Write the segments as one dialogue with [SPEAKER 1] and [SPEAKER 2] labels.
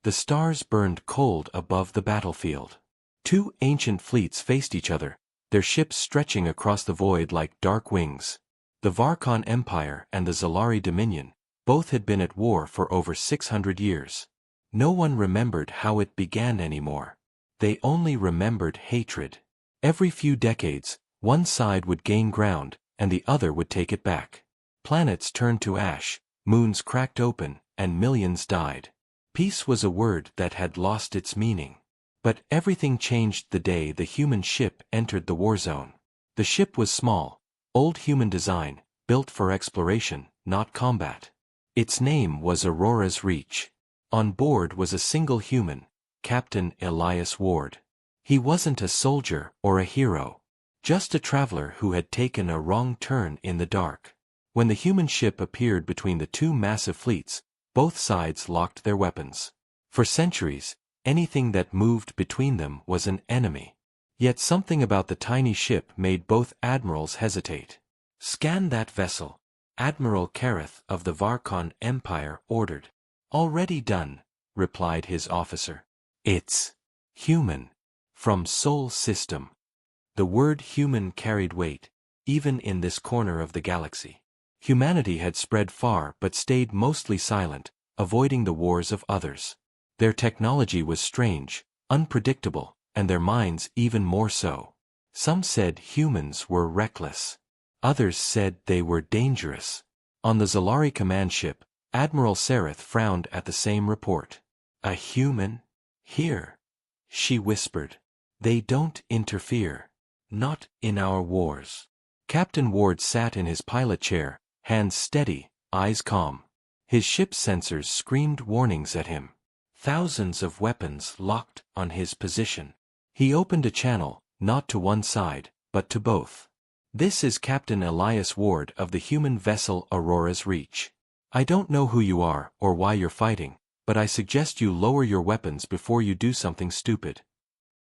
[SPEAKER 1] The stars burned cold above the battlefield. Two ancient fleets faced each other, their ships stretching across the void like dark wings. The Varkon Empire and the Zalari Dominion, both had been at war for over 600 years. No one remembered how it began anymore. They only remembered hatred. Every few decades, one side would gain ground, and the other would take it back. Planets turned to ash, moons cracked open, and millions died. Peace was a word that had lost its meaning. But everything changed the day the human ship entered the war zone. The ship was small, old human design, built for exploration, not combat. Its name was Aurora's Reach. On board was a single human, Captain Elias Ward. He wasn't a soldier or a hero, just a traveler who had taken a wrong turn in the dark. When the human ship appeared between the two massive fleets, both sides locked their weapons. For centuries, anything that moved between them was an enemy. Yet something about the tiny ship made both admirals hesitate. "Scan that vessel," Admiral Kareth of the Varkon Empire ordered. "Already done," replied his officer. "It's human. From Sol System." The word human carried weight, even in this corner of the galaxy. Humanity had spread far but stayed mostly silent, avoiding the wars of others. Their technology was strange, unpredictable, and their minds even more so. Some said humans were reckless. Others said they were dangerous. On the Zalari command ship, Admiral Sareth frowned at the same report. "A human? Here," she whispered. "They don't interfere. Not in our wars." Captain Ward sat in his pilot chair, hands steady, eyes calm. His ship's sensors screamed warnings at him. Thousands of weapons locked on his position. He opened a channel, not to one side, but to both. "This is Captain Elias Ward of the human vessel Aurora's Reach. I don't know who you are or why you're fighting, but I suggest you lower your weapons before you do something stupid."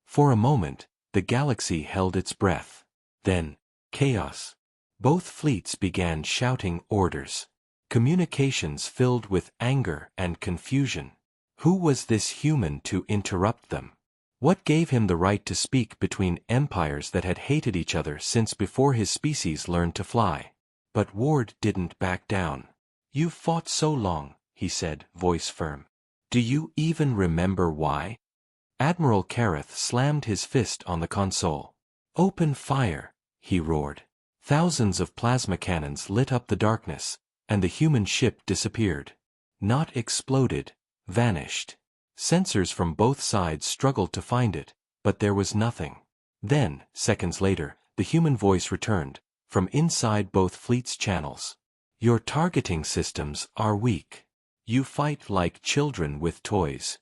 [SPEAKER 1] For a moment, the galaxy held its breath. Then, chaos. Both fleets began shouting orders. Communications filled with anger and confusion. Who was this human to interrupt them? What gave him the right to speak between empires that had hated each other since before his species learned to fly? But Ward didn't back down. "You've fought so long," he said, voice firm. "Do you even remember why?" Admiral Kareth slammed his fist on the console. "Open fire," he roared. Thousands of plasma cannons lit up the darkness, and the human ship disappeared. Not exploded, vanished. Sensors from both sides struggled to find it, but there was nothing. Then, seconds later, the human voice returned, from inside both fleets' channels. "Your targeting systems are weak. You fight like children with toys."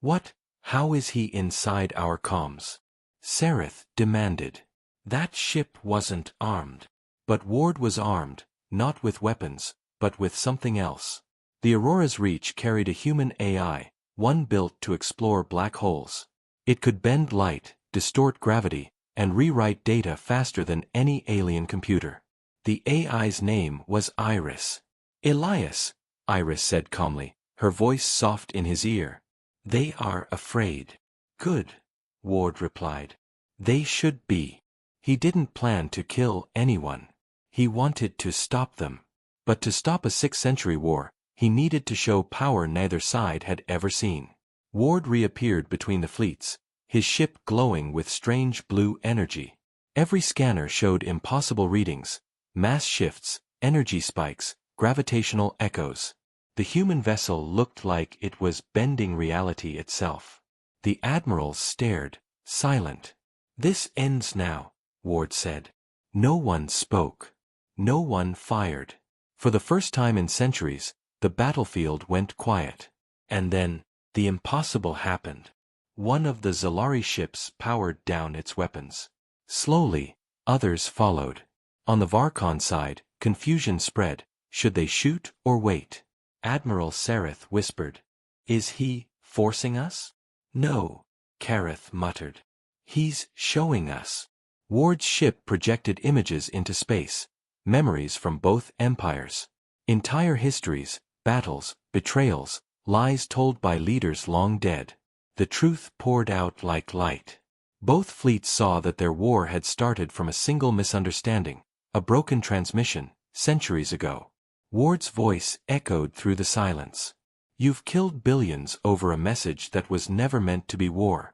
[SPEAKER 1] "What? How is he inside our comms?" Sareth demanded. That ship wasn't armed. But Ward was armed, not with weapons, but with something else. The Aurora's Reach carried a human AI, one built to explore black holes. It could bend light, distort gravity, and rewrite data faster than any alien computer. The AI's name was Iris. "Elias," Iris said calmly, her voice soft in his ear. "They are afraid." "Good," Ward replied. "They should be." He didn't plan to kill anyone. He wanted to stop them. But to stop a 6th century war, he needed to show power neither side had ever seen. Ward reappeared between the fleets, his ship glowing with strange blue energy. Every scanner showed impossible readings, mass shifts, energy spikes, gravitational echoes. The human vessel looked like it was bending reality itself. The admirals stared, silent. "This ends now," Ward said. No one spoke. No one fired. For the first time in centuries, the battlefield went quiet. And then, the impossible happened. One of the Zalari ships powered down its weapons. Slowly, others followed. On the Varkon side, confusion spread. Should they shoot or wait? Admiral Sareth whispered. "Is he forcing us?" "No," Kareth muttered. "He's showing us." Ward's ship projected images into space, memories from both empires. Entire histories, battles, betrayals, lies told by leaders long dead. The truth poured out like light. Both fleets saw that their war had started from a single misunderstanding, a broken transmission, centuries ago. Ward's voice echoed through the silence. You've killed billions over a message that was never meant to be war.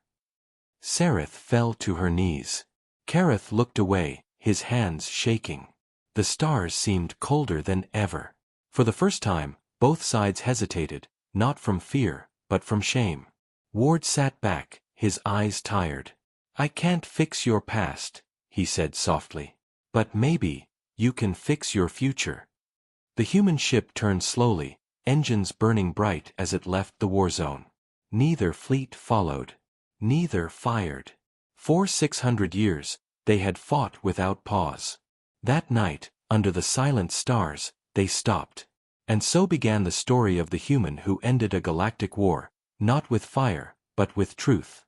[SPEAKER 1] Sereth fell to her knees. Kareth looked away, his hands shaking. The stars seemed colder than ever. For the first time, both sides hesitated, not from fear, but from shame. Ward sat back, his eyes tired. I can't fix your past, he said softly. But maybe, you can fix your future. The human ship turned slowly, engines burning bright as it left the war zone. Neither fleet followed. Neither fired. For 600 years, they had fought without pause. That night, under the silent stars, they stopped. And so began the story of the human who ended a galactic war, not with fire, but with truth.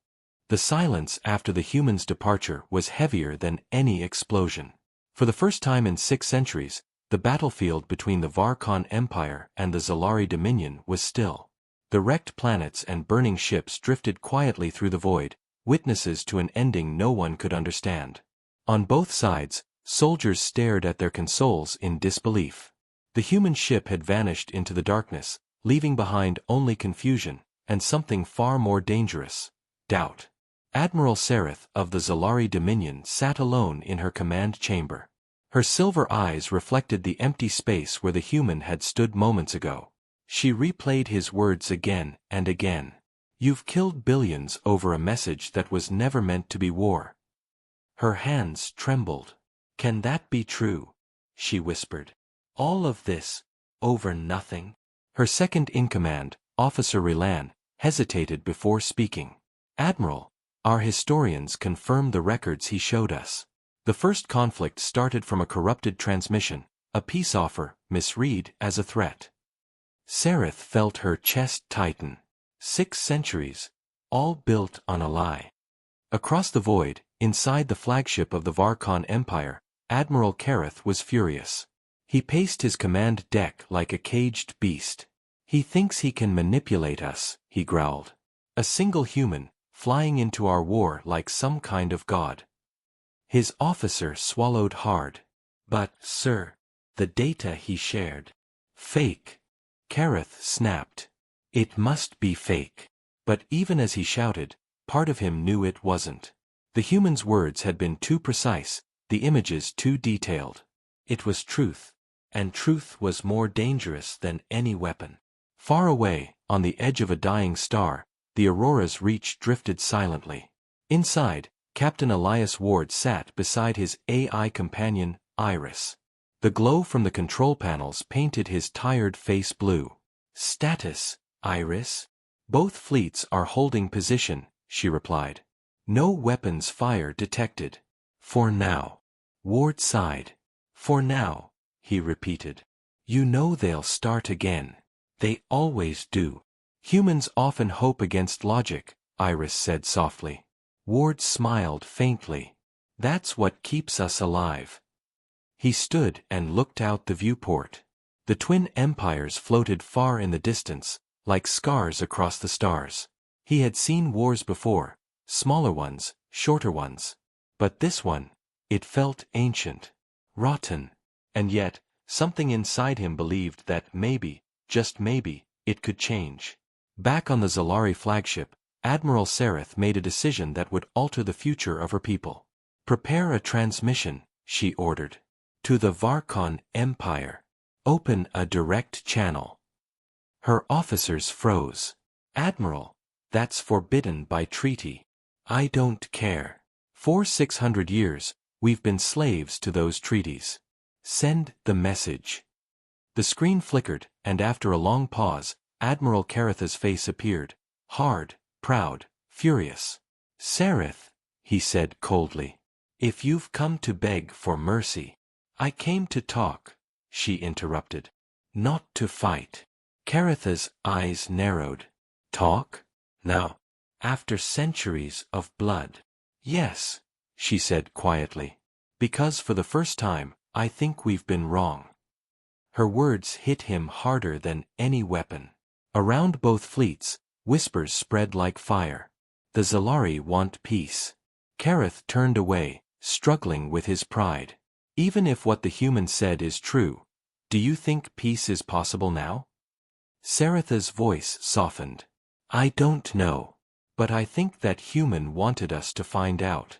[SPEAKER 1] The silence after the human's departure was heavier than any explosion. For the first time in 6 centuries, the battlefield between the Varkon Empire and the Zalari Dominion was still. The wrecked planets and burning ships drifted quietly through the void, witnesses to an ending no one could understand. On both sides, soldiers stared at their consoles in disbelief. The human ship had vanished into the darkness, leaving behind only confusion, and something far more dangerous: doubt. Admiral Sereth of the Zalari Dominion sat alone in her command chamber. Her silver eyes reflected the empty space where the human had stood moments ago. She replayed his words again and again. You've killed billions over a message that was never meant to be war. Her hands trembled. Can that be true? She whispered. All of this, over nothing? Her second-in-command, Officer Rilan, hesitated before speaking. Admiral, our historians confirm the records he showed us. The first conflict started from a corrupted transmission, a peace offer, misread as a threat. Sereth felt her chest tighten. 6 centuries, all built on a lie. Across the void, inside the flagship of the Varkon Empire, Admiral Kareth was furious. He paced his command deck like a caged beast. He thinks he can manipulate us, he growled. A single human, flying into our war like some kind of god. His officer swallowed hard. But, sir, the data he shared. Fake. Kareth snapped. It must be fake. But even as he shouted, part of him knew it wasn't. The human's words had been too precise, the images too detailed. It was truth. And truth was more dangerous than any weapon. Far away, on the edge of a dying star, the Aurora's reach drifted silently. Inside, Captain Elias Ward sat beside his AI companion, Iris. The glow from the control panels painted his tired face blue. Status, Iris? Both fleets are holding position, she replied. No weapons fire detected. For now. Ward sighed. For now, he repeated. You know they'll start again. They always do. Humans often hope against logic, Iris said softly. Ward smiled faintly. That's what keeps us alive. He stood and looked out the viewport. The twin empires floated far in the distance, like scars across the stars. He had seen wars before, smaller ones, shorter ones. But this one, it felt ancient, rotten. And yet, something inside him believed that maybe, just maybe, it could change. Back on the Zalari flagship, Admiral Sereth made a decision that would alter the future of her people. Prepare a transmission, she ordered. To the Varkon Empire. Open a direct channel. Her officers froze. Admiral, that's forbidden by treaty. I don't care. For 600 years, we've been slaves to those treaties. Send the message. The screen flickered, and after a long pause, Admiral Kareth's face appeared, hard, proud, furious. Sereth, he said coldly. If you've come to beg for mercy. I came to talk, she interrupted. Not to fight. Kareth's eyes narrowed. Talk? Now? After centuries of blood? Yes, she said quietly. Because for the first time, I think we've been wrong. Her words hit him harder than any weapon. Around both fleets, whispers spread like fire. The Zalari want peace. Kareth turned away, struggling with his pride. Even if what the human said is true, do you think peace is possible now? Saratha's voice softened. I don't know. But I think that human wanted us to find out.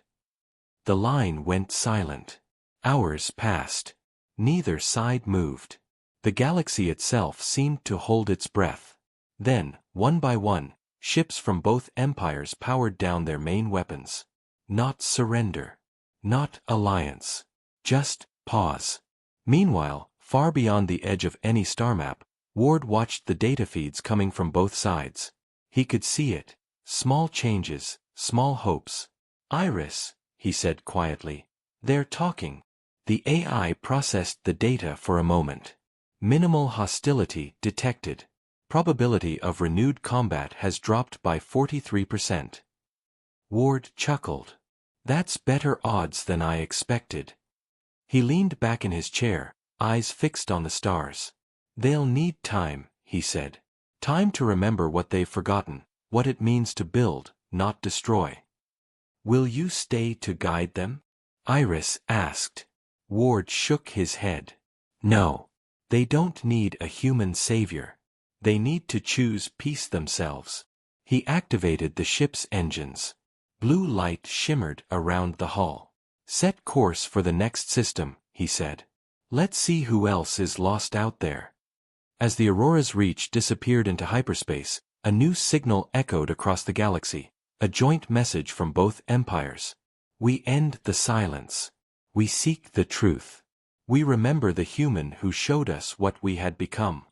[SPEAKER 1] The line went silent. Hours passed. Neither side moved. The galaxy itself seemed to hold its breath. Then, one by one, ships from both empires powered down their main weapons. Not surrender. Not alliance. Just pause. Meanwhile, far beyond the edge of any star map, Ward watched the data feeds coming from both sides. He could see it. Small changes, small hopes. Iris, he said quietly. They're talking. The AI processed the data for a moment. Minimal hostility detected. Probability of renewed combat has dropped by 43%. Ward chuckled. That's better odds than I expected. He leaned back in his chair, eyes fixed on the stars. They'll need time, he said. Time to remember what they've forgotten, what it means to build, not destroy. Will you stay to guide them? Iris asked. Ward shook his head. No. They don't need a human savior. They need to choose peace themselves. He activated the ship's engines. Blue light shimmered around the hull. Set course for the next system, he said. Let's see who else is lost out there. As the Aurora's reach disappeared into hyperspace, a new signal echoed across the galaxy, a joint message from both empires. We end the silence. We seek the truth. We remember the human who showed us what we had become.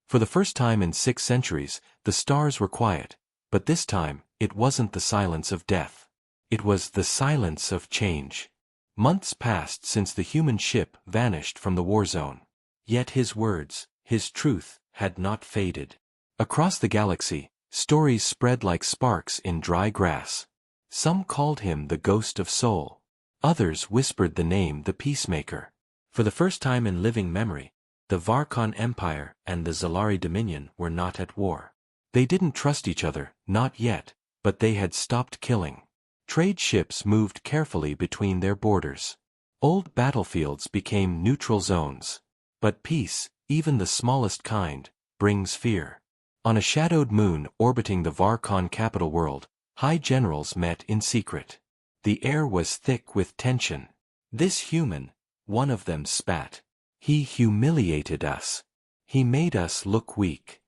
[SPEAKER 1] For the first time in 6 centuries, the stars were quiet, but this time, it wasn't the silence of death. It was the silence of change. Months passed since the human ship vanished from the war zone. Yet his words, his truth, had not faded. Across the galaxy, stories spread like sparks in dry grass. Some called him the ghost of soul. Others whispered the name the peacemaker. For the first time in living memory, the Varkon Empire and the Zalari Dominion were not at war. They didn't trust each other, not yet, but they had stopped killing. Trade ships moved carefully between their borders. Old battlefields became neutral zones. But peace, even the smallest kind, brings fear. On a shadowed moon orbiting the Varkon capital world, high generals met in secret. The air was thick with tension. This human, one of them spat. He humiliated us. He made us look weak.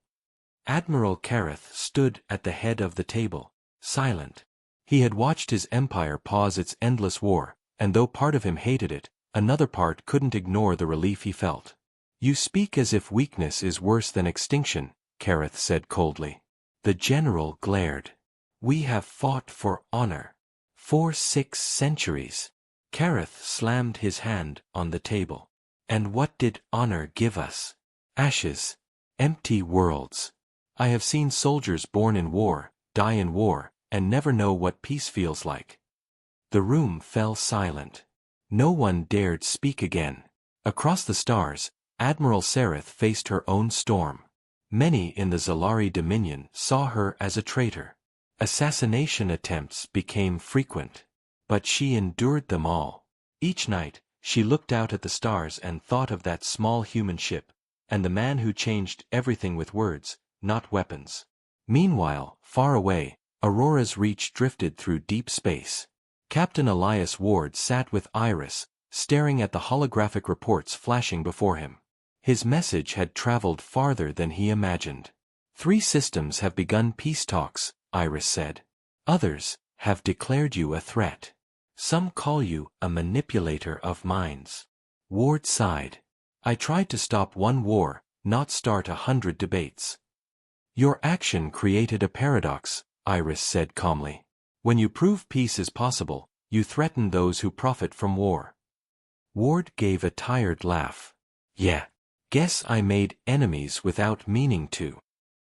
[SPEAKER 1] Admiral Kareth stood at the head of the table, silent. He had watched his empire pause its endless war, and though part of him hated it, another part couldn't ignore the relief he felt. You speak as if weakness is worse than extinction, Kareth said coldly. The general glared. We have fought for honor. For 6 centuries. Kareth slammed his hand on the table. And what did honor give us? Ashes. Empty worlds. I have seen soldiers born in war, die in war, and never know what peace feels like. The room fell silent. No one dared speak again. Across the stars, Admiral Sareth faced her own storm. Many in the Zalari Dominion saw her as a traitor. Assassination attempts became frequent. But she endured them all. Each night, she looked out at the stars and thought of that small human ship, and the man who changed everything with words, not weapons. Meanwhile, far away, Aurora's reach drifted through deep space. Captain Elias Ward sat with Iris, staring at the holographic reports flashing before him. His message had traveled farther than he imagined. 3 systems have begun peace talks, Iris said. Others have declared you a threat. Some call you a manipulator of minds. Ward sighed. I tried to stop one war, not start 100 debates. Your action created a paradox, Iris said calmly. When you prove peace is possible, you threaten those who profit from war. Ward gave a tired laugh. Yeah. Guess I made enemies without meaning to.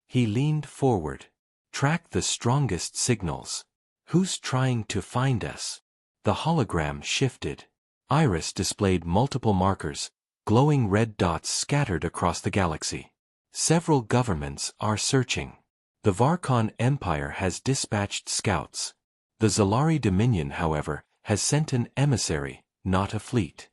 [SPEAKER 1] He leaned forward. Track the strongest signals. Who's trying to find us? The hologram shifted. Iris displayed multiple markers, glowing red dots scattered across the galaxy. Several governments are searching. The Varkon Empire has dispatched scouts. The Zalari Dominion, however, has sent an emissary, not a fleet.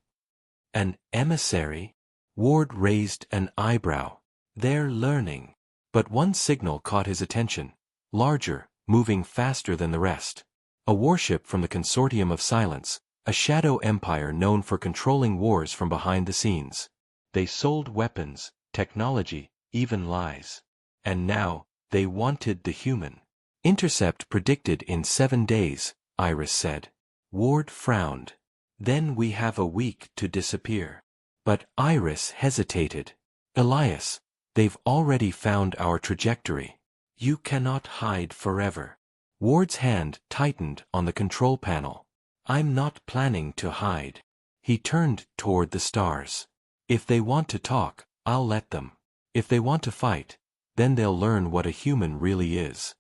[SPEAKER 1] An emissary? Ward raised an eyebrow. They're learning. But one signal caught his attention. Larger, moving faster than the rest. A warship from the Consortium of Silence, a shadow empire known for controlling wars from behind the scenes. They sold weapons, technology, even lies. And now, they wanted the human. Intercept predicted in 7 days, Iris said. Ward frowned. Then we have a week to disappear. But Iris hesitated. Elias, they've already found our trajectory. You cannot hide forever. Ward's hand tightened on the control panel. I'm not planning to hide. He turned toward the stars. If they want to talk, I'll let them. If they want to fight, then they'll learn what a human really is.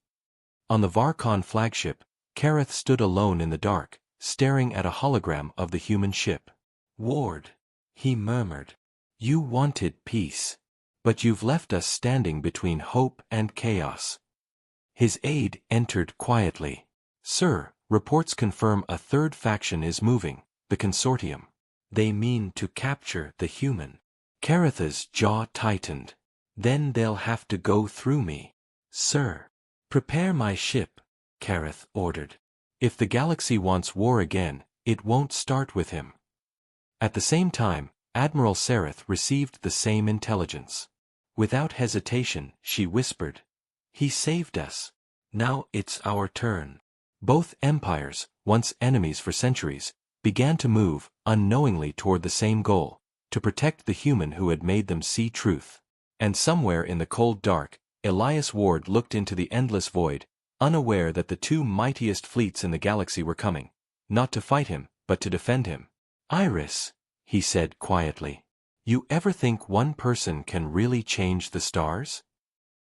[SPEAKER 1] On the Varkon flagship, Kareth stood alone in the dark, staring at a hologram of the human ship. Ward, he murmured. You wanted peace. But you've left us standing between hope and chaos. His aide entered quietly. Sir, reports confirm a third faction is moving, the Consortium. They mean to capture the human. Kareth's jaw tightened. Then they'll have to go through me. Sir, prepare my ship, Kareth ordered. If the galaxy wants war again, it won't start with him. At the same time, Admiral Sareth received the same intelligence. Without hesitation, she whispered. He saved us. Now it's our turn. Both empires, once enemies for centuries, began to move, unknowingly toward the same goal, to protect the human who had made them see truth. And somewhere in the cold dark, Elias Ward looked into the endless void, unaware that the two mightiest fleets in the galaxy were coming, not to fight him, but to defend him. Iris, he said quietly, you ever think one person can really change the stars?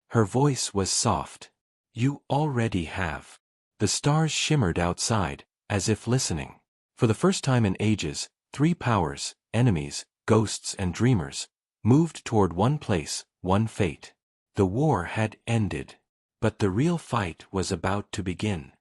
[SPEAKER 1] Her voice was soft. You already have. The stars shimmered outside, as if listening. For the first time in ages, 3 powers, enemies, ghosts and dreamers, moved toward one place, one fate. The war had ended. But the real fight was about to begin.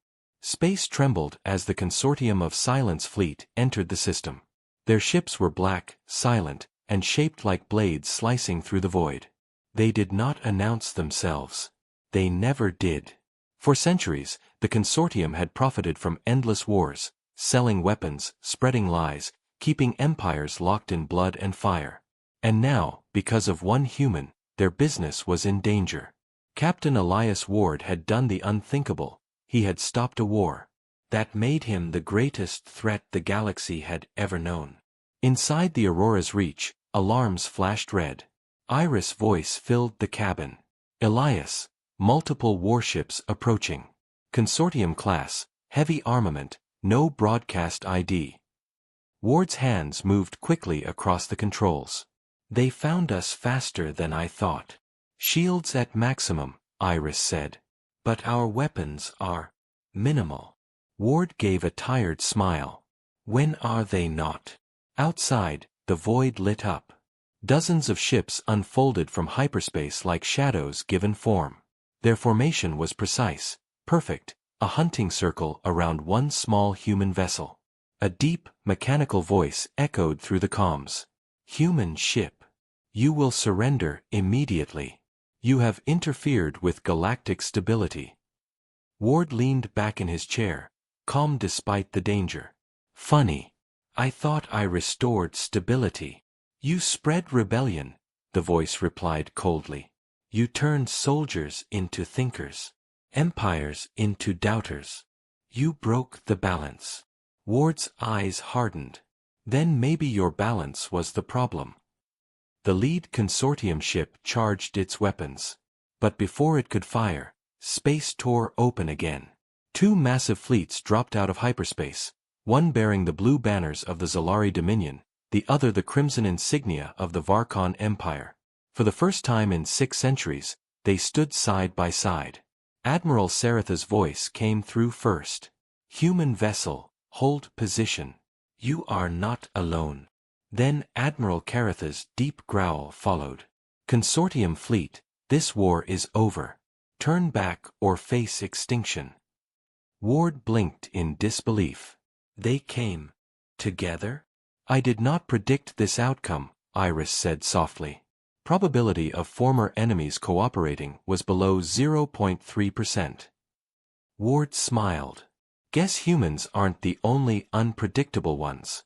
[SPEAKER 1] Space trembled as the Consortium of Silence fleet entered the system. Their ships were black, silent, and shaped like blades slicing through the void. They did not announce themselves. They never did. For centuries, the Consortium had profited from endless wars, selling weapons, spreading lies, keeping empires locked in blood and fire. And now, because of one human, their business was in danger. Captain Elias Ward had done the unthinkable. He had stopped a war that made him the greatest threat the galaxy had ever known. Inside the Aurora's reach, alarms flashed red. Iris' voice filled the cabin. Elias, multiple warships approaching. Consortium class, heavy armament, no broadcast ID. Ward's hands moved quickly across the controls. They found us faster than I thought. Shields at maximum, Iris said. But our weapons are minimal. Ward gave a tired smile. When are they not? Outside, the void lit up. Dozens of ships unfolded from hyperspace like shadows given form. Their formation was precise, perfect, a hunting circle around one small human vessel. A deep, mechanical voice echoed through the comms. Human ship. You will surrender immediately. You have interfered with galactic stability. Ward leaned back in his chair, calm despite the danger. Funny. I thought I restored stability. You spread rebellion, the voice replied coldly. You turned soldiers into thinkers, empires into doubters. You broke the balance. Ward's eyes hardened. Then maybe your balance was the problem. The lead consortium ship charged its weapons. But before it could fire, space tore open again. 2 massive fleets dropped out of hyperspace, one bearing the blue banners of the Zalari Dominion, the other the crimson insignia of the Varkon Empire. For the first time in 6 centuries, they stood side by side. Admiral Sareth's voice came through first. Human vessel, hold position. You are not alone. Then Admiral Kareth's deep growl followed. Consortium fleet, This war is over. Turn back or face extinction. Ward blinked in disbelief. They came together? I did not predict this outcome, Iris said softly. Probability of former enemies cooperating was below 0.3%. Ward smiled. Guess humans aren't the only unpredictable ones.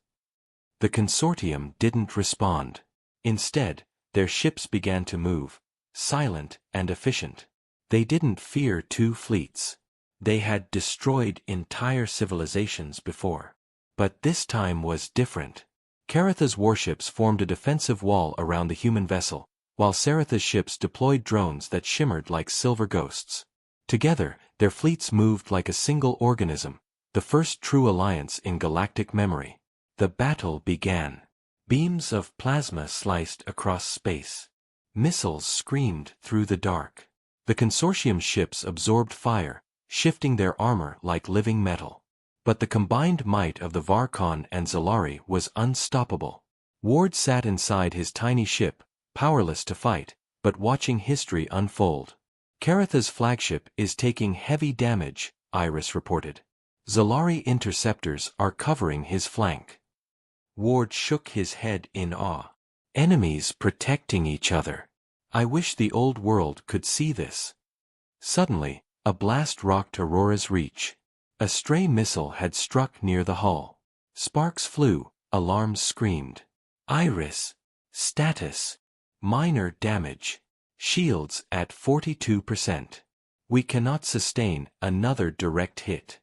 [SPEAKER 1] The consortium didn't respond. Instead, their ships began to move, silent and efficient. They didn't fear two fleets. They had destroyed entire civilizations before. But this time was different. Caratha's warships formed a defensive wall around the human vessel, while Saratha's ships deployed drones that shimmered like silver ghosts. Together, their fleets moved like a single organism, the first true alliance in galactic memory. The battle began. Beams of plasma sliced across space. Missiles screamed through the dark. The consortium's ships absorbed fire, shifting their armor like living metal. But the combined might of the Varkon and Zalari was unstoppable. Ward sat inside his tiny ship, powerless to fight, but watching history unfold. Caratha's flagship is taking heavy damage, Iris reported. Zalari interceptors are covering his flank. Ward shook his head in awe. Enemies protecting each other. I wish the old world could see this. Suddenly, a blast rocked Aurora's reach. A stray missile had struck near the hull. Sparks flew, alarms screamed. Iris. Status. Minor damage. Shields at 42%. We cannot sustain another direct hit.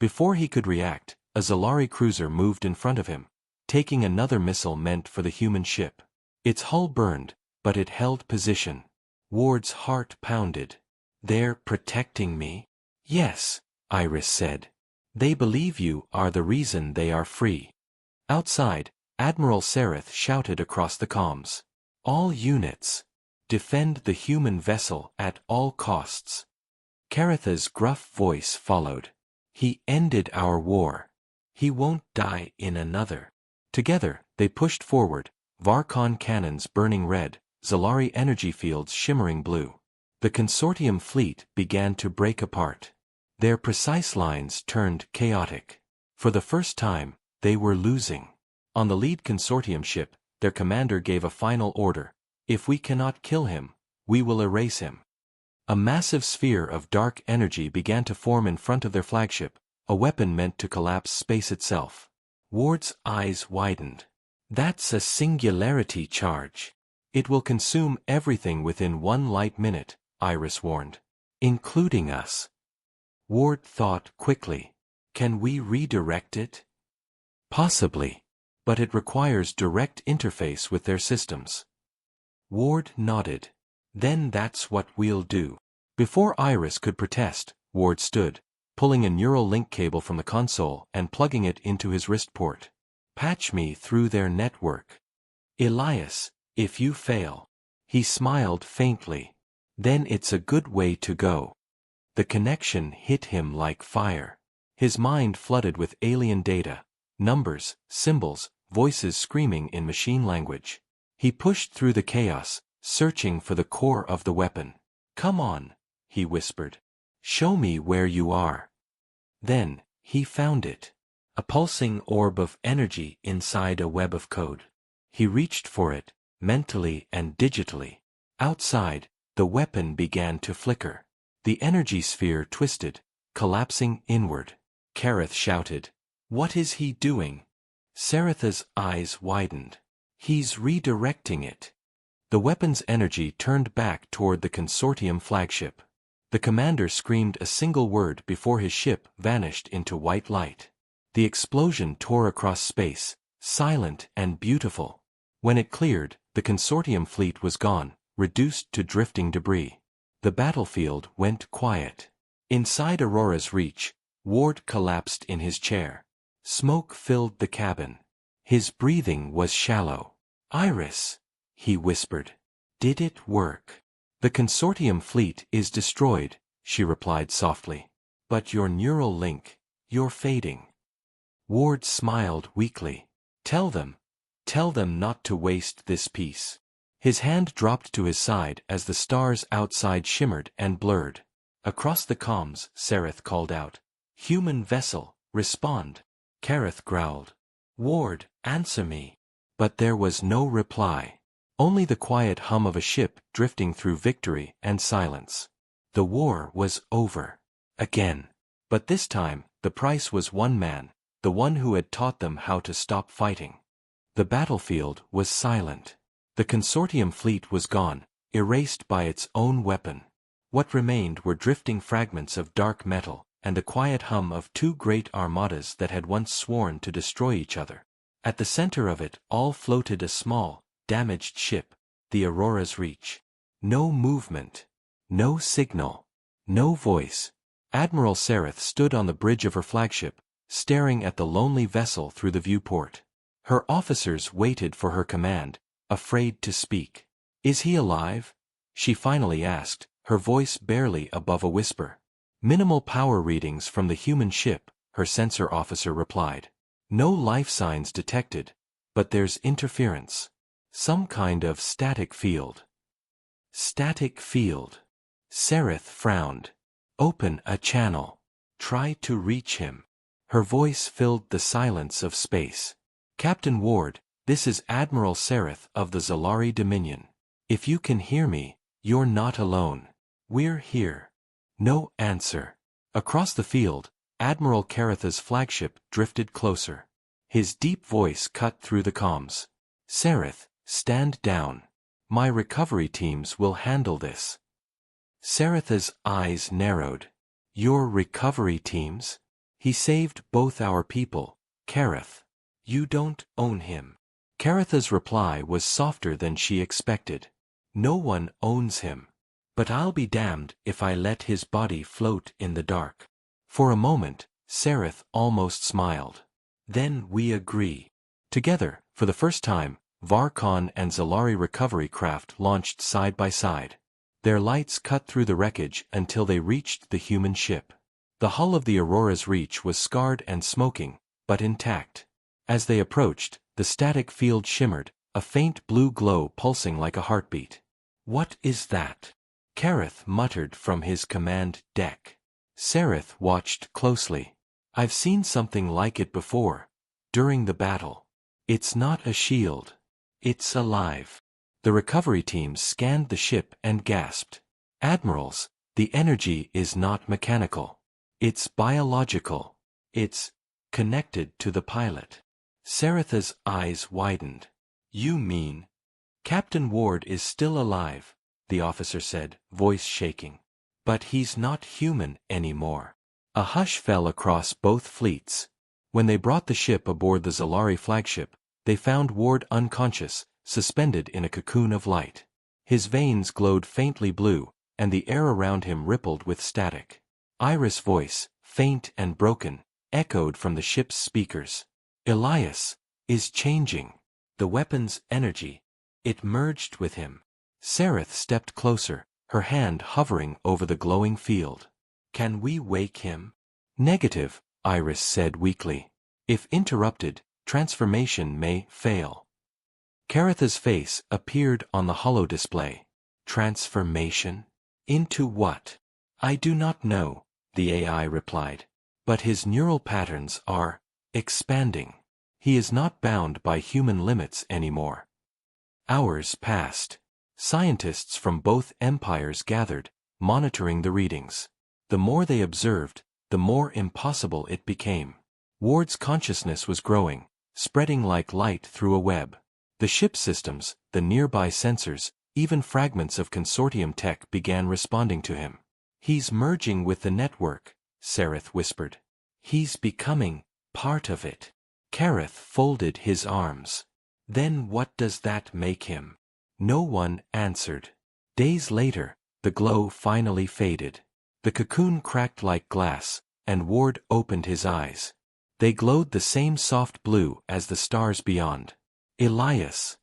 [SPEAKER 1] Before he could react, a Zalari cruiser moved in front of him, taking another missile meant for the human ship. Its hull burned, but it held position. Ward's heart pounded. They're protecting me? Yes, Iris said. They believe you are the reason they are free. Outside, Admiral Sareth shouted across the comms. All units. Defend the human vessel at all costs. Caratha's gruff voice followed. He ended our war. He won't die in another. Together, they pushed forward, Varkon cannons burning red, Zalari energy fields shimmering blue. The consortium fleet began to break apart. Their precise lines turned chaotic. For the first time, they were losing. On the lead consortium ship, their commander gave a final order. If we cannot kill him, we will erase him. A massive sphere of dark energy began to form in front of their flagship, a weapon meant to collapse space itself. Ward's eyes widened. That's a singularity charge. It will consume everything within 1 light minute, Iris warned. Including us. Ward thought quickly. Can we redirect it? Possibly. But it requires direct interface with their systems. Ward nodded. Then that's what we'll do. Before Iris could protest, Ward stood, pulling a neural link cable from the console and plugging it into his wrist port. Patch me through their network. Elias, if you fail. He smiled faintly. Then it's a good way to go. The connection hit him like fire. His mind flooded with alien data, numbers, symbols, voices screaming in machine language. He pushed through the chaos, searching for the core of the weapon. Come on, he whispered. Show me where you are. Then, he found it. A pulsing orb of energy inside a web of code. He reached for it, mentally and digitally. Outside, the weapon began to flicker. The energy sphere twisted, collapsing inward. Carath shouted. What is he doing? Saratha's eyes widened. He's redirecting it. The weapon's energy turned back toward the consortium flagship. The commander screamed a single word before his ship vanished into white light. The explosion tore across space, silent and beautiful. When it cleared, the consortium fleet was gone, reduced to drifting debris. The battlefield went quiet. Inside Aurora's reach, Ward collapsed in his chair. Smoke filled the cabin. His breathing was shallow. Iris, he whispered. Did it work? The consortium fleet is destroyed, she replied softly. But your neural link, you're fading. Ward smiled weakly. Tell them not to waste this piece. His hand dropped to his side as the stars outside shimmered and blurred. Across the comms, Sereth called out, "Human vessel, respond." Kareth growled, "Ward, answer me." But there was no reply. Only the quiet hum of a ship drifting through victory and silence. The war was over. Again. But this time, the price was one man, the one who had taught them how to stop fighting. The battlefield was silent. The consortium fleet was gone, erased by its own weapon. What remained were drifting fragments of dark metal, and the quiet hum of two great armadas that had once sworn to destroy each other. At the center of it all floated a small, damaged ship, the Aurora's Reach. No movement. No signal. No voice. Admiral Sereth stood on the bridge of her flagship, staring at the lonely vessel through the viewport. Her officers waited for her command, afraid to speak. "Is he alive?" she finally asked, her voice barely above a whisper. "Minimal power readings from the human ship," her sensor officer replied. "No life signs detected, but there's interference. Some kind of static field." Static field. Sereth frowned. "Open a channel. Try to reach him." Her voice filled the silence of space. "Captain Ward, this is Admiral Sereth of the Zalari Dominion. If you can hear me, you're not alone. We're here." No answer. Across the field, Admiral Karatha's flagship drifted closer. His deep voice cut through the comms. "Sereth, stand down. My recovery teams will handle this." Saratha's eyes narrowed. "Your recovery teams? He saved both our people, Karath. You don't own him." Karatha's reply was softer than she expected. "No one owns him. But I'll be damned if I let his body float in the dark." For a moment, Sereth almost smiled. "Then we agree." Together, for the first time, Varkon and Zalari recovery craft launched side by side. Their lights cut through the wreckage until they reached the human ship. The hull of the Aurora's Reach was scarred and smoking, but intact. As they approached, the static field shimmered, a faint blue glow pulsing like a heartbeat. "What is that?" Karath muttered from his command deck. Sereth watched closely. "I've seen something like it before. During the battle. It's not a shield. It's alive." The recovery teams scanned the ship and gasped. "Admirals, the energy is not mechanical. It's biological. It's connected to the pilot." Saratha's eyes widened. "You mean?" "Captain Ward is still alive," the officer said, voice shaking. "But he's not human anymore." A hush fell across both fleets. When they brought the ship aboard the Zalari flagship, they found Ward unconscious, suspended in a cocoon of light. His veins glowed faintly blue, and the air around him rippled with static. Iris' voice, faint and broken, echoed from the ship's speakers. "Elias is changing. The weapon's energy. It merged with him." Sereth stepped closer, her hand hovering over the glowing field. "Can we wake him?" "Negative," Iris said weakly. "If interrupted, transformation may fail." Karatha's face appeared on the holo display. "Transformation? Into what?" "I do not know," the AI replied. "But his neural patterns are expanding. He is not bound by human limits anymore." Hours passed. Scientists from both empires gathered, monitoring the readings. The more they observed, the more impossible it became. Ward's consciousness was growing, spreading like light through a web. The ship systems, the nearby sensors, even fragments of consortium tech began responding to him. "He's merging with the network," Sereth whispered. "He's becoming part of it." Karath folded his arms. "Then what does that make him?" No one answered. Days later, the glow finally faded. The cocoon cracked like glass, and Ward opened his eyes. They glowed the same soft blue as the stars beyond. "Elias?"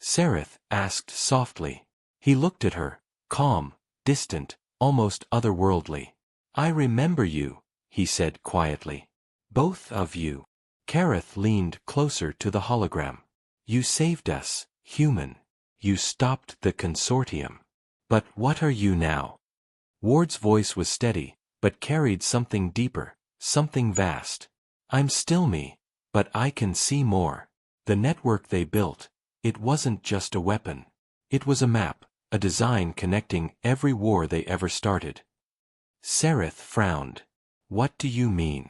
[SPEAKER 1] Sereth asked softly. He looked at her, calm, distant, almost otherworldly. "I remember you," he said quietly. "Both of you." Karath leaned closer to the hologram. "You saved us, human. You stopped the consortium. But what are you now? Ward's voice was steady, but carried something deeper, something vast. I'm still me, but I can see more. The network they built, it wasn't just a weapon. It was a map, a design connecting every war they ever started. Sereth frowned. What do you mean?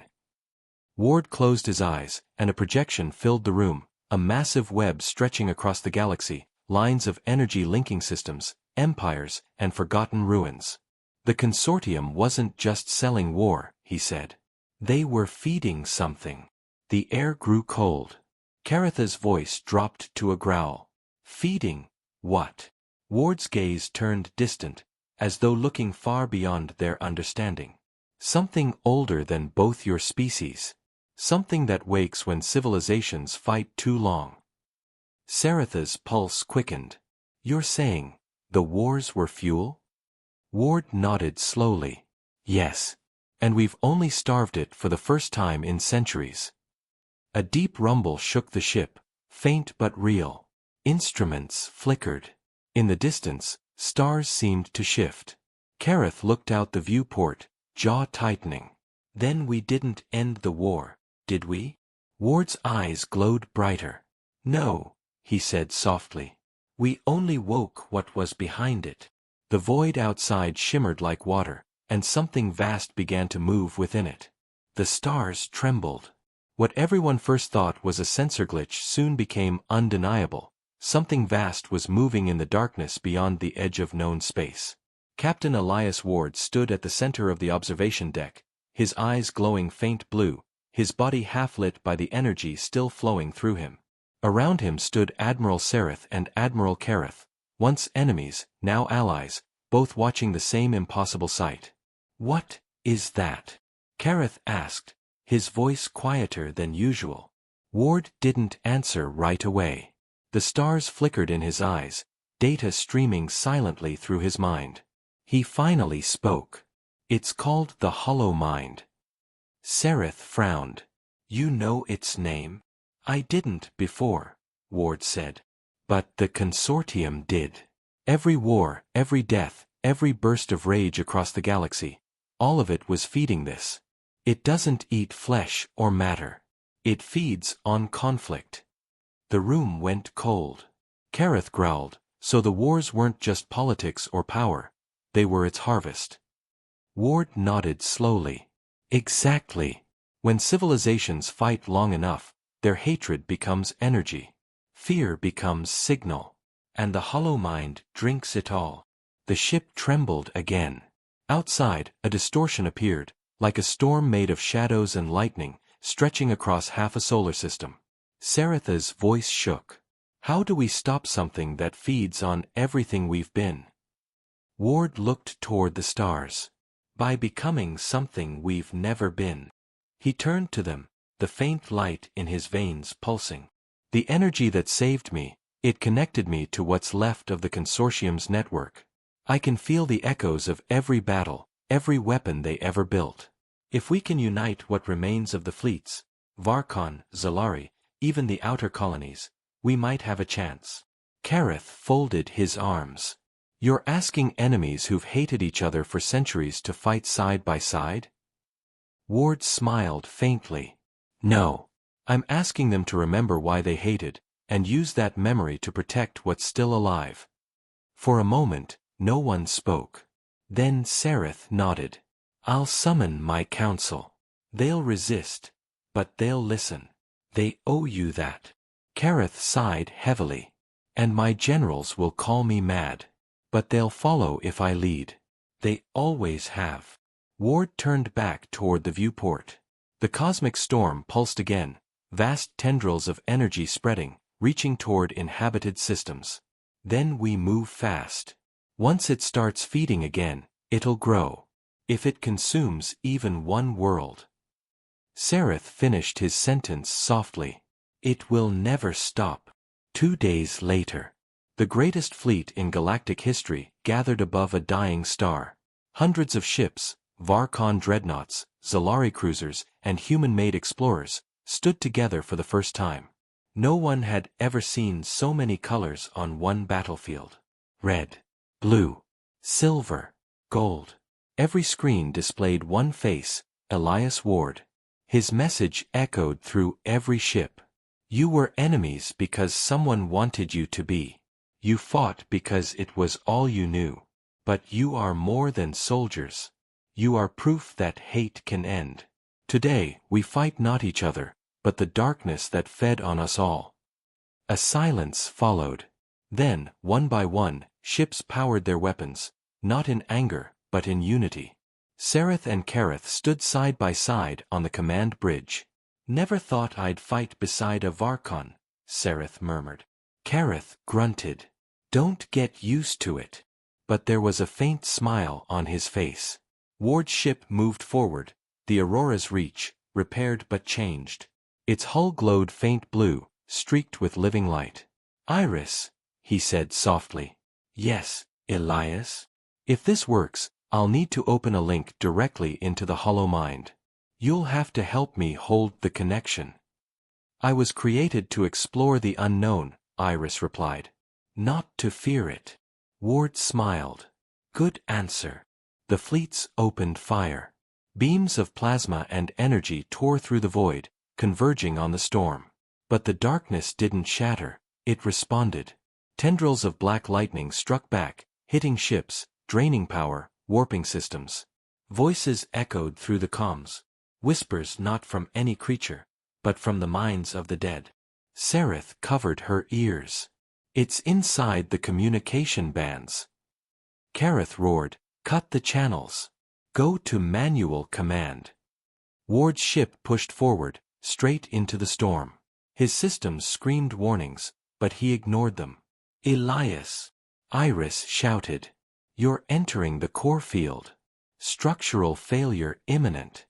[SPEAKER 1] Ward closed his eyes, and a projection filled the room, a massive web stretching across the galaxy, lines of energy linking systems, empires, and forgotten ruins. The consortium wasn't just selling war, he said. They were feeding something. The air grew cold. Caratha's voice dropped to a growl. Feeding what? Ward's gaze turned distant, as though looking far beyond their understanding. Something older than both your species. Something that wakes when civilizations fight too long. Saratha's pulse quickened. You're saying, the wars were fuel? Ward nodded slowly. Yes. And we've only starved it for the first time in centuries. A deep rumble shook the ship, faint but real. Instruments flickered. In the distance, stars seemed to shift. Carath looked out the viewport, jaw tightening. Then we didn't end the war, did we? Ward's eyes glowed brighter. No, he said softly. We only woke what was behind it. The void outside shimmered like water, and something vast began to move within it. The stars trembled. What everyone first thought was a sensor glitch soon became undeniable. Something vast was moving in the darkness beyond the edge of known space. Captain Elias Ward stood at the center of the observation deck, his eyes glowing faint blue, his body half-lit by the energy still flowing through him. Around him stood Admiral Sereth and Admiral Carath, once enemies, now allies, both watching the same impossible sight. What is that? Carath asked, his voice quieter than usual. Ward didn't answer right away. The stars flickered in his eyes, data streaming silently through his mind. He finally spoke. It's called the Hollow Mind. Sereth frowned. You know its name? I didn't before, Ward said. But the consortium did. Every war, every death, every burst of rage across the galaxy, all of it was feeding this. It doesn't eat flesh or matter. It feeds on conflict. The room went cold. Carath growled, so the wars weren't just politics or power, they were its harvest. Ward nodded slowly. Exactly. When civilizations fight long enough, their hatred becomes energy. Fear becomes signal. And the Hollow Mind drinks it all. The ship trembled again. Outside, a distortion appeared, like a storm made of shadows and lightning, stretching across half a solar system. Saratha's voice shook. How do we stop something that feeds on everything we've been? Ward looked toward the stars. By becoming something we've never been. He turned to them, the faint light in his veins pulsing. The energy that saved me, it connected me to what's left of the consortium's network. I can feel the echoes of every battle, every weapon they ever built. If we can unite what remains of the fleets, Varkon, Zalari, even the outer colonies, we might have a chance. Carath folded his arms. You're asking enemies who've hated each other for centuries to fight side by side? Ward smiled faintly. No. I'm asking them to remember why they hated, and use that memory to protect what's still alive. For a moment, no one spoke. Then Sereth nodded. I'll summon my council. They'll resist, but they'll listen. They owe you that. Carath sighed heavily. And my generals will call me mad. But they'll follow if I lead. They always have. Ward turned back toward the viewport. The cosmic storm pulsed again, vast tendrils of energy spreading, reaching toward inhabited systems. Then we move fast. Once it starts feeding again, it'll grow. If it consumes even one world. Sereth finished his sentence softly. It will never stop. 2 days later. The greatest fleet in galactic history gathered above a dying star. Hundreds of ships, Varkon dreadnoughts, Zalari cruisers, and human-made explorers, stood together for the first time. No one had ever seen so many colors on one battlefield. Red, blue, silver, gold. Every screen displayed one face, Elias Ward. His message echoed through every ship. You were enemies because someone wanted you to be. You fought because it was all you knew. But you are more than soldiers. You are proof that hate can end. Today, we fight not each other, but the darkness that fed on us all. A silence followed. Then, one by one, ships powered their weapons, not in anger, but in unity. Sereth and Kareth stood side by side on the command bridge. Never thought I'd fight beside a Varkon, Sereth murmured. Kareth grunted. Don't get used to it. But there was a faint smile on his face. Ward's ship moved forward, the Aurora's reach, repaired but changed. Its hull glowed faint blue, streaked with living light. Iris, he said softly. Yes, Elias? If this works, I'll need to open a link directly into the hollow mind. You'll have to help me hold the connection. I was created to explore the unknown, Iris replied. Not to fear it. Ward smiled. Good answer. The fleets opened fire. Beams of plasma and energy tore through the void, converging on the storm. But the darkness didn't shatter, it responded. Tendrils of black lightning struck back, hitting ships, draining power, warping systems. Voices echoed through the comms. Whispers not from any creature, but from the minds of the dead. Sereth covered her ears. It's inside the communication bands. Kareth roared, cut the channels. Go to manual command. Ward's ship pushed forward, straight into the storm. His systems screamed warnings, but he ignored them. Elias! Iris shouted. You're entering the core field. Structural failure imminent.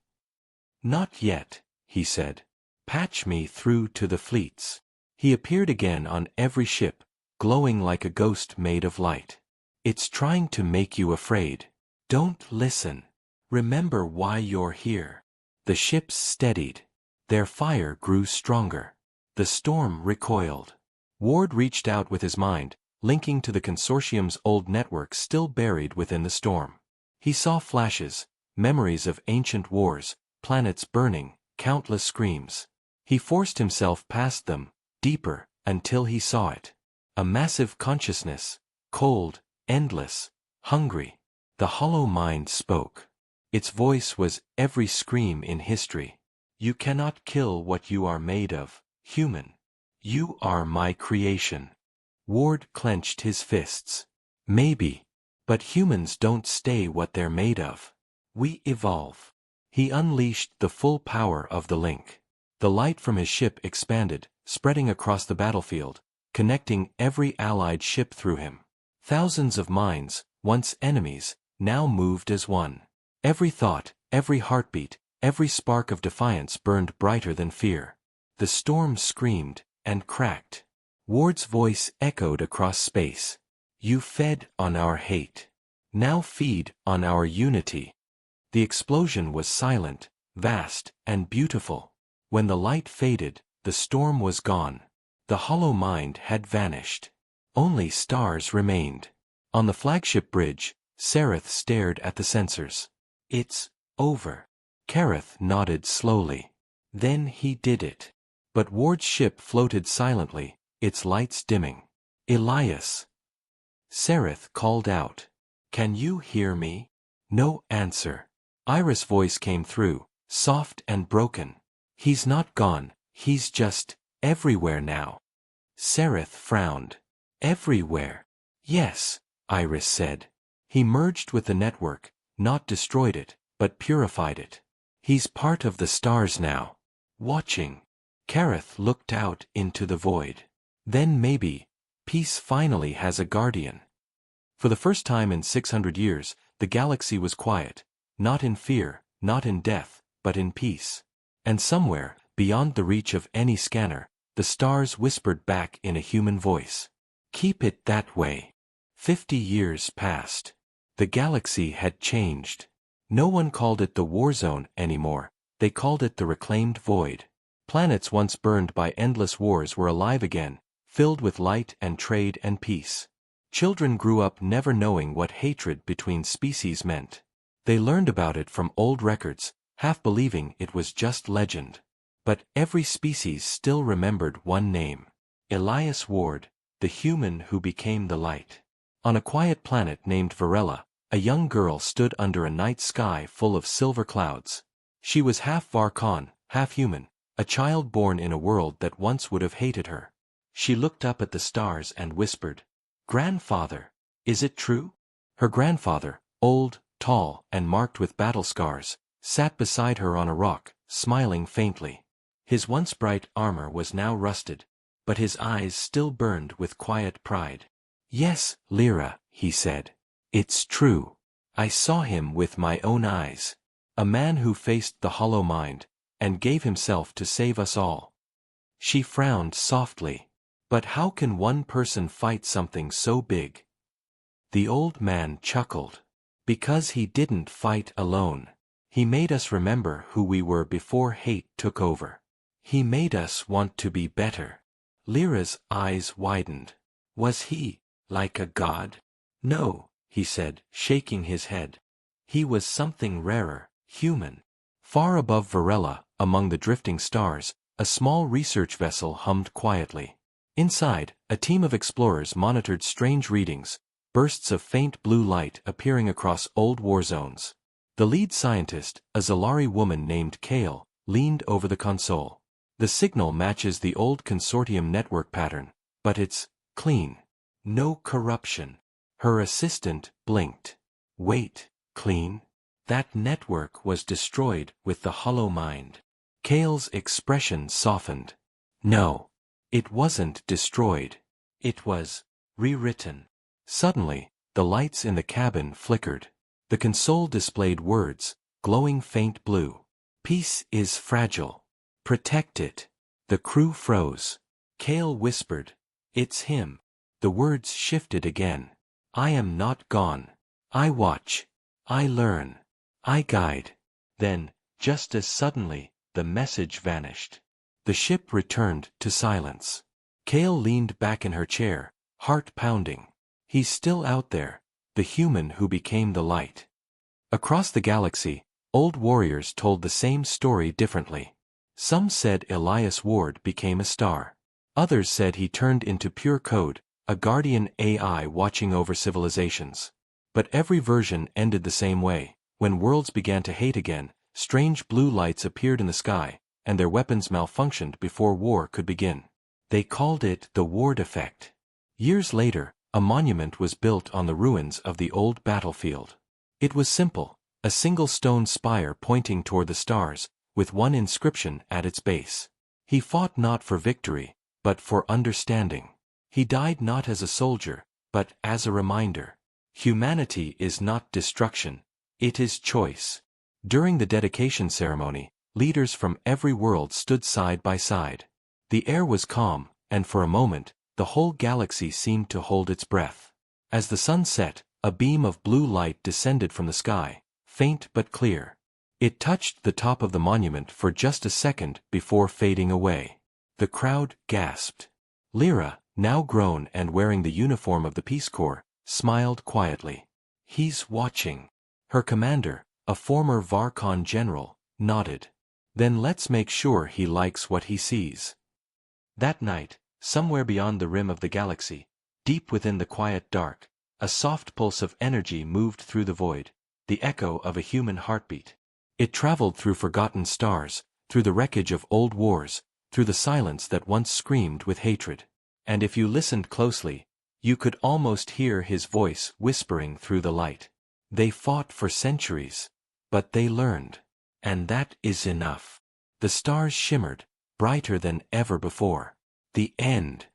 [SPEAKER 1] Not yet, he said. Patch me through to the fleets. He appeared again on every ship, glowing like a ghost made of light. It's trying to make you afraid. Don't listen. Remember why you're here. The ships steadied. Their fire grew stronger. The storm recoiled. Ward reached out with his mind, linking to the consortium's old network still buried within the storm. He saw flashes, memories of ancient wars, planets burning, countless screams. He forced himself past them, deeper, until he saw it. A massive consciousness, cold, endless, hungry. The hollow mind spoke. Its voice was every scream in history. You cannot kill what you are made of, human. You are my creation. Ward clenched his fists. Maybe. But humans don't stay what they're made of. We evolve. He unleashed the full power of the link. The light from his ship expanded, spreading across the battlefield, connecting every allied ship through him. Thousands of minds, once enemies, now moved as one. Every thought, every heartbeat, every spark of defiance burned brighter than fear. The storm screamed and cracked. Ward's voice echoed across space. You fed on our hate. Now feed on our unity. The explosion was silent, vast, and beautiful. When the light faded, the storm was gone. The hollow mind had vanished. Only stars remained. On the flagship bridge, Sereth stared at the sensors. It's over. Kareth nodded slowly. Then he did it. But Ward's ship floated silently, its lights dimming. Elias. Sereth called out. Can you hear me? No answer. Iris' voice came through, soft and broken. He's not gone, he's just everywhere now. Sereth frowned. Everywhere. Yes, Iris said. He merged with the network, not destroyed it, but purified it. He's part of the stars now. Watching. Kareth looked out into the void. Then maybe, peace finally has a guardian. For the first time in 600 years, the galaxy was quiet, not in fear, not in death, but in peace. And somewhere, beyond the reach of any scanner, the stars whispered back in a human voice. Keep it that way. 50 years passed. The galaxy had changed. No one called it the war zone anymore, they called it the reclaimed void. Planets once burned by endless wars were alive again, filled with light and trade and peace. Children grew up never knowing what hatred between species meant. They learned about it from old records, half believing it was just legend. But every species still remembered one name. Elias Ward, the human who became the light. On a quiet planet named Varela, a young girl stood under a night sky full of silver clouds. She was half Varkon, half human, a child born in a world that once would have hated her. She looked up at the stars and whispered, "Grandfather, is it true?" Her grandfather, old, tall, and marked with battle scars, sat beside her on a rock, smiling faintly. His once bright armor was now rusted, but his eyes still burned with quiet pride. "Yes, Lyra," he said. "It's true. I saw him with my own eyes. A man who faced the hollow mind, and gave himself to save us all." She frowned softly. "But how can one person fight something so big?" The old man chuckled. "Because he didn't fight alone. He made us remember who we were before hate took over. He made us want to be better." Lyra's eyes widened. "Was he, like a god?" "No," he said, shaking his head. "He was something rarer, human." Far above Varela, among the drifting stars, a small research vessel hummed quietly. Inside, a team of explorers monitored strange readings, bursts of faint blue light appearing across old war zones. The lead scientist, a Zalari woman named Kale, leaned over the console. "The signal matches the old consortium network pattern, but it's clean. No corruption." Her assistant blinked. "Wait, clean? That network was destroyed with the hollow mind." Kale's expression softened. "No. It wasn't destroyed. It was rewritten." Suddenly, the lights in the cabin flickered. The console displayed words, glowing faint blue. "Peace is fragile. Protect it." The crew froze. Kale whispered, "It's him." The words shifted again. "I am not gone. I watch. I learn. I guide." Then, just as suddenly, the message vanished. The ship returned to silence. Kale leaned back in her chair, heart pounding. He's still out there, the human who became the light. Across the galaxy, old warriors told the same story differently. Some said Elias Ward became a star. Others said he turned into pure code, a guardian AI watching over civilizations. But every version ended the same way. When worlds began to hate again, strange blue lights appeared in the sky, and their weapons malfunctioned before war could begin. They called it the Ward Effect. Years later, a monument was built on the ruins of the old battlefield. It was simple, a single stone spire pointing toward the stars, with one inscription at its base. "He fought not for victory, but for understanding. He died not as a soldier, but as a reminder. Humanity is not destruction, it is choice." During the dedication ceremony, leaders from every world stood side by side. The air was calm, and for a moment, the whole galaxy seemed to hold its breath. As the sun set, a beam of blue light descended from the sky, faint but clear. It touched the top of the monument for just a second before fading away. The crowd gasped. Lyra, now grown and wearing the uniform of the Peace Corps, smiled quietly. "He's watching." Her commander, a former Varkon general, nodded. "Then let's make sure he likes what he sees." That night, somewhere beyond the rim of the galaxy, deep within the quiet dark, a soft pulse of energy moved through the void, the echo of a human heartbeat. It traveled through forgotten stars, through the wreckage of old wars, through the silence that once screamed with hatred. And if you listened closely, you could almost hear his voice whispering through the light. "They fought for centuries, but they learned. And that is enough." The stars shimmered, brighter than ever before. "The end."